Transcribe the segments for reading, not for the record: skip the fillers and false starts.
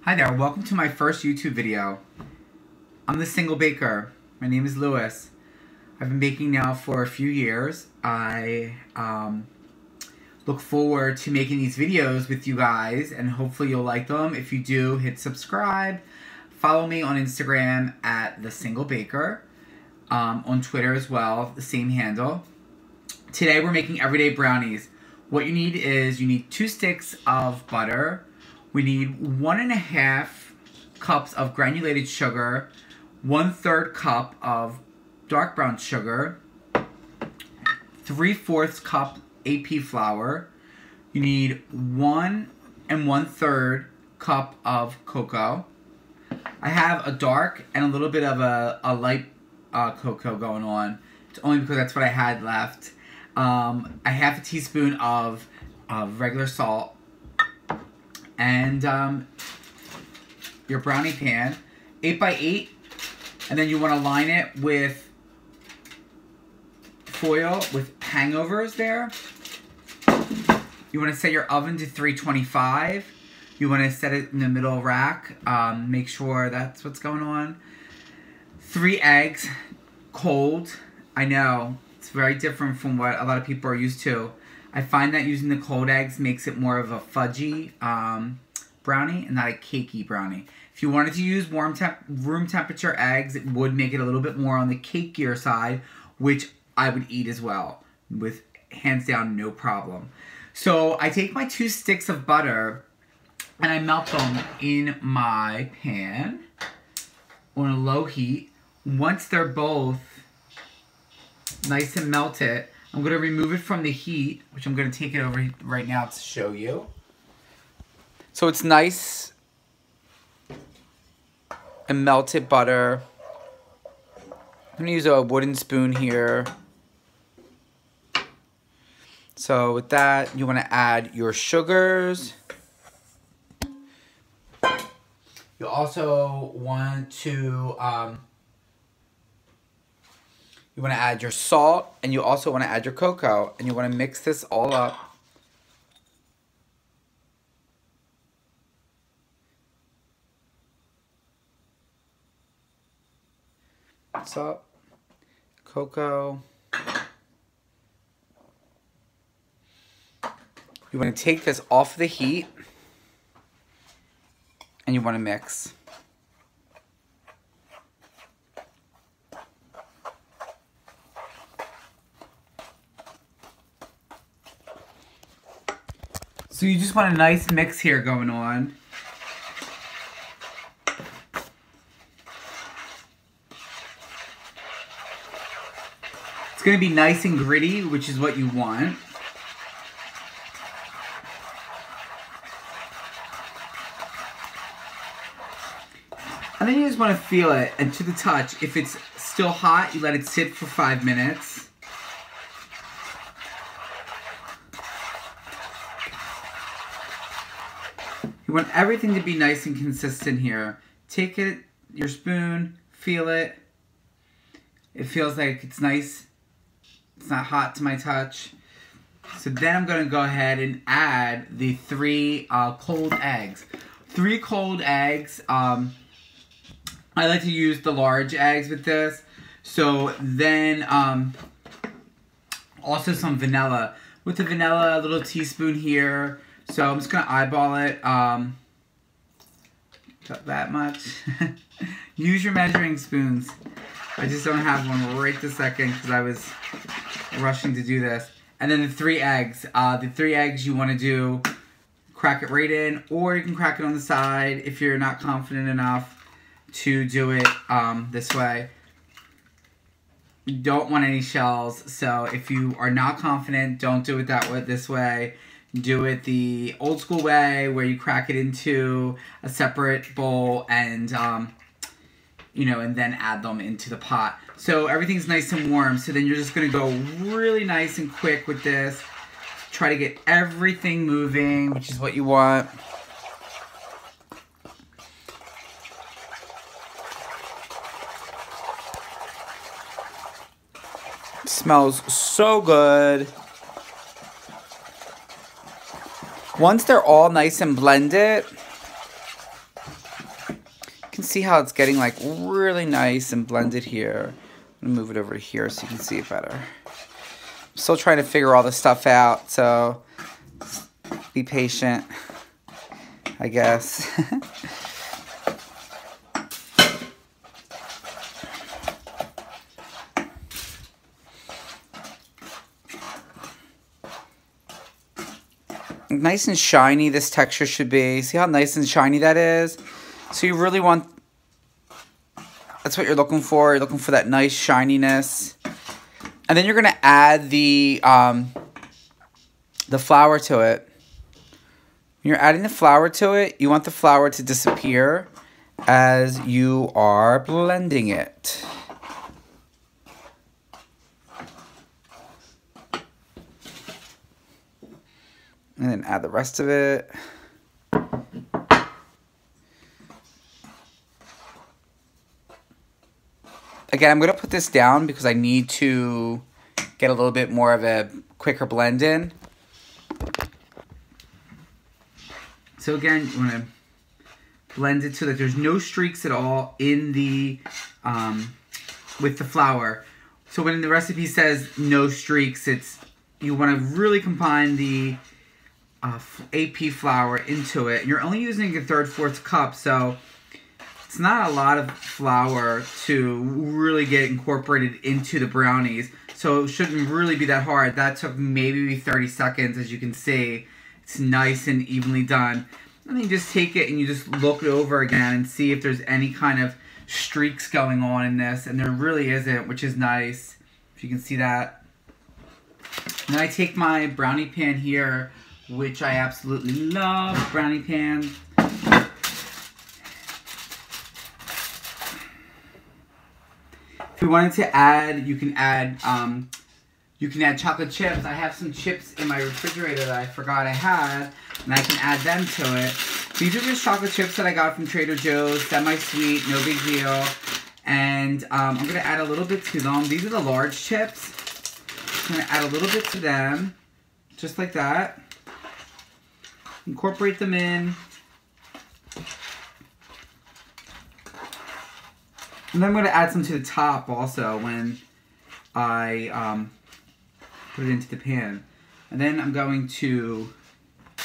Hi there, welcome to my first YouTube video. I'm the single baker. My name is Lewis. I've been baking now for a few years. I look forward to making these videos with you guys and hopefully you'll like them. If you do, hit subscribe. Follow me on Instagram at The Single Baker. On Twitter as well, the same handle. Today we're making everyday brownies. What you need is 2 sticks of butter. We need 1.5 cups of granulated sugar, 1/3 cup of dark brown sugar, 3/4 cup AP flour. You need 1 1/3 cup of cocoa. I have a dark and a little bit of a light cocoa going on. It's only because that's what I had left. A half a teaspoon of regular salt. And your brownie pan, 8 by 8, and then you want to line it with foil with hangovers there. You want to set your oven to 325. You want to set it in the middle rack. Make sure that's what's going on. 3 eggs, cold. I know, it's very different from what a lot of people are used to. I find that using the cold eggs makes it more of a fudgy brownie and not a cakey brownie. If you wanted to use room temperature eggs, it would make it a little bit more on the cakier side, which I would eat as well, with hands down no problem. So I take my 2 sticks of butter and I melt them in my pan on a low heat. Once they're both nice and melted, I'm going to remove it from the heat, which I'm going to take it over right now to show you. So it's nice and melted butter. I'm going to use a wooden spoon here. So with that, you want to add your sugars. You also want to add your salt, and you also want to add your cocoa, and you want to mix this all up. Salt, cocoa. You want to take this off the heat, and you want to mix. So you just want a nice mix here going on. It's going to be nice and gritty, which is what you want. And then you just want to feel it, and to the touch, if it's still hot, you let it sit for 5 minutes. You want everything to be nice and consistent here. Take it, your spoon, feel it. It feels like it's nice. It's not hot to my touch. So then I'm going to go ahead and add the 3 cold eggs. 3 cold eggs. I like to use the large eggs with this. So then also some vanilla. With the vanilla, a little teaspoon here. So I'm just going to eyeball it, not that much. Use your measuring spoons. I just don't have one right this second because I was rushing to do this. And then the 3 eggs. The 3 eggs you want to do, crack it right in, or you can crack it on the side if you're not confident enough to do it this way. You don't want any shells, so if you are not confident, don't do it this way. Do it the old school way where you crack it into a separate bowl and, and then add them into the pot. So everything's nice and warm. So then you're just going to go really nice and quick with this. Try to get everything moving, which is what you want. It smells so good. Once they're all nice and blended, can see how it's getting like really nice and blended here. I'm gonna move it over to here so you can see it better. I'm still trying to figure all this stuff out, so be patient, I guess. Nice and shiny this texture should be. See how nice and shiny that is? So you really want, that's what you're looking for. You're looking for that nice shininess. And then you're gonna add the flour to it. When you're adding the flour to it, you want the flour to disappear as you are blending it. And then add the rest of it. Again, I'm going to put this down because I need to get a little bit more of a quicker blend in. So again, you want to blend it so that there's no streaks at all in the with the flour. So when the recipe says no streaks, it's you want to really combine the AP flour into it. You're only using a 3/4 cup, so it's not a lot of flour to really get incorporated into the brownies. So it shouldn't really be that hard. That took maybe 30 seconds, as you can see. It's nice and evenly done. And then you just take it and you just look it over again and see if there's any kind of streaks going on in this. And there really isn't, which is nice. If you can see that. Then I take my brownie pan here, which I absolutely love, brownie pan. If you wanted to add, you can add chocolate chips. I have some chips in my refrigerator that I forgot I had, and I can add them to it. These are just chocolate chips that I got from Trader Joe's, semi-sweet, no big deal. And I'm gonna add a little bit to them. These are the large chips. I'm gonna add a little bit to them, just like that. Incorporate them in. And then I'm going to add some to the top also when I put it into the pan. And then I'm going to, I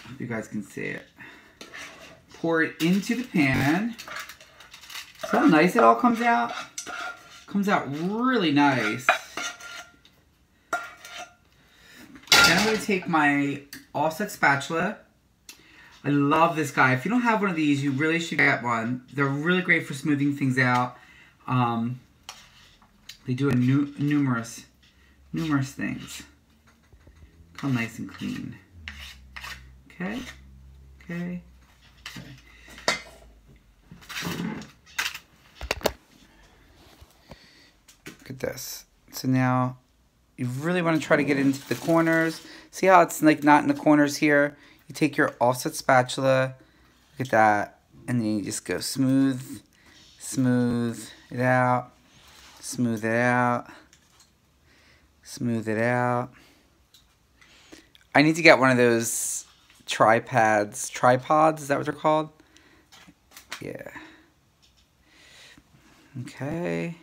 hope you guys can see it, pour it into the pan. See how nice it all comes out? Comes out really nice. Then I'm going to take my offset spatula. I love this guy. If you don't have one of these, you really should get one. They're really great for smoothing things out. They do numerous things. Come nice and clean. Okay. Look at this. So now you really want to try to get into the corners. See how it's like not in the corners here? You take your offset spatula, look at that, and then you just go smooth it out, smooth it out, smooth it out. I need to get one of those tripods, is that what they're called? Yeah. Okay.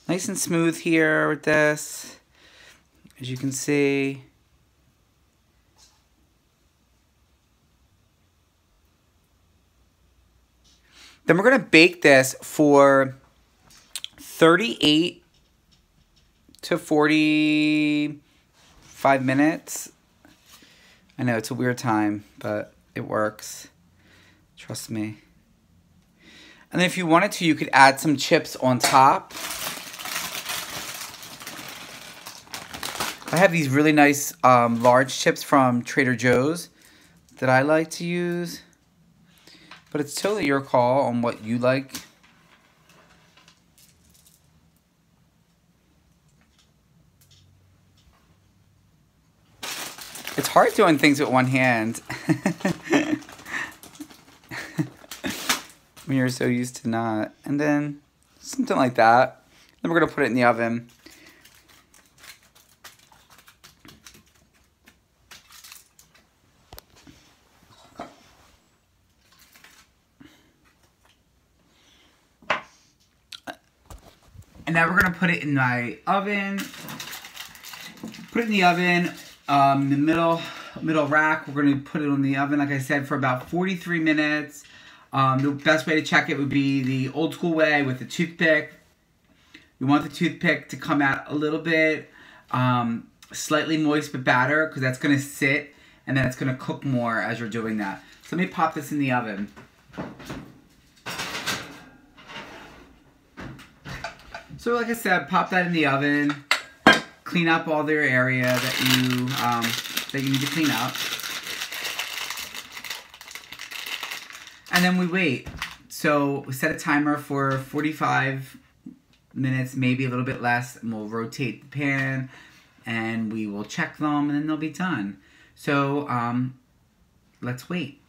Nice and smooth here with this, as you can see. Then we're going to bake this for 38 to 45 minutes. I know it's a weird time, but it works. Trust me. And then if you wanted to, you could add some chips on top. I have these really nice large chips from Trader Joe's that I like to use. But it's totally your call on what you like. It's hard doing things with one hand. When you're so used to not. And then something like that. Then we're going to put it in the oven. And now we're gonna put it in my oven. Put it in the oven, the middle rack. We're gonna put it on the oven, like I said, for about 43 minutes. The best way to check it would be the old school way with the toothpick. You want the toothpick to come out a little bit slightly moist but batter, because that's gonna sit and then it's gonna cook more as you're doing that. So let me pop this in the oven. So like I said, pop that in the oven. Clean up all their area that you need to clean up. And then we wait. So we set a timer for 45 minutes, maybe a little bit less, and we'll rotate the pan and we will check them and then they'll be done. So let's wait.